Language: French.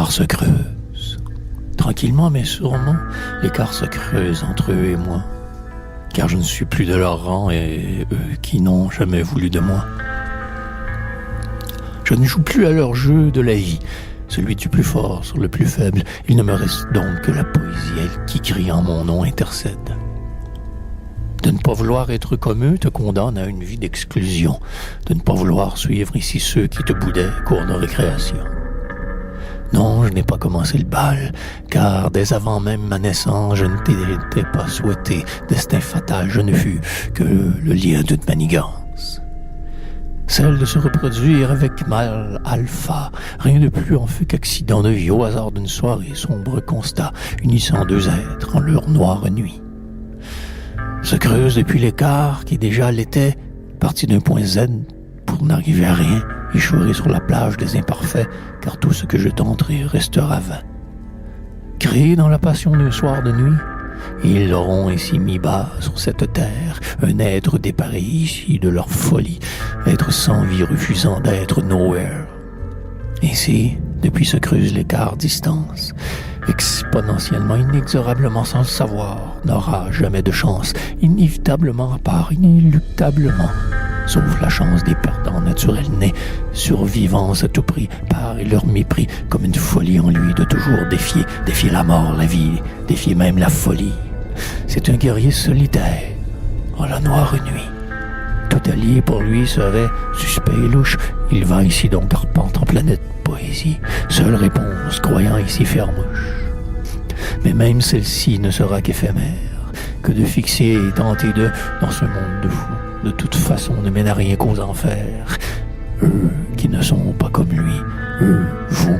l'écart se creuse. Tranquillement mais sûrement, l'écart se creuse entre eux et moi. Car je ne suis plus de leur rang et eux qui n'ont jamais voulu de moi. Je ne joue plus à leur jeu de la vie, celui du plus fort sur le plus faible. Il ne me reste donc que la poésie, elle qui crie en mon nom intercède. De ne pas vouloir être comme eux te condamne à une vie d'exclusion. De ne pas vouloir suivre ici ceux qui te boudaient, cours de récréation. Non, je n'ai pas commencé le bal, car dès avant même ma naissance, je ne t'étais pas souhaité. Destin fatal, je ne fus que le lien d'une manigance. Celle de se reproduire avec mâle alpha, rien de plus en fut qu'accident de vie au hasard d'une soirée, sombre constat, unissant deux êtres en leur noire nuit. Se creuse depuis l'écart qui déjà l'était, parti d'un point Z pour n'arriver à rien, échouer sur la plage des imparfaits, car tout ce que je tenterai restera vain. Créé dans la passion d'un soir de nuit, ils l'auront ainsi mis bas sur cette terre, un être déparé ici de leur folie, être sans vie refusant d'être nowhere. Ainsi, depuis se creuse l'écart distance, exponentiellement, inexorablement sans le savoir, n'aura jamais de chance, inévitablement à part, inéluctablement, sauf la chance des perdants naturels nés, survivants à tout prix, par et leur mépris, comme une folie en lui de toujours défier la mort, la vie, défier même la folie. C'est un guerrier solitaire, en la noire nuit. Tout allié pour lui serait suspect et louche. Il va ici donc arpente en planète poésie, seule réponse, croyant ici fermouche. Mais même celle-ci ne sera qu'éphémère, que de fixer et tenter de, dans ce monde de fous, de toute façon ne mène à rien qu'aux enfers. Eux qui ne sont pas comme lui, eux, vous,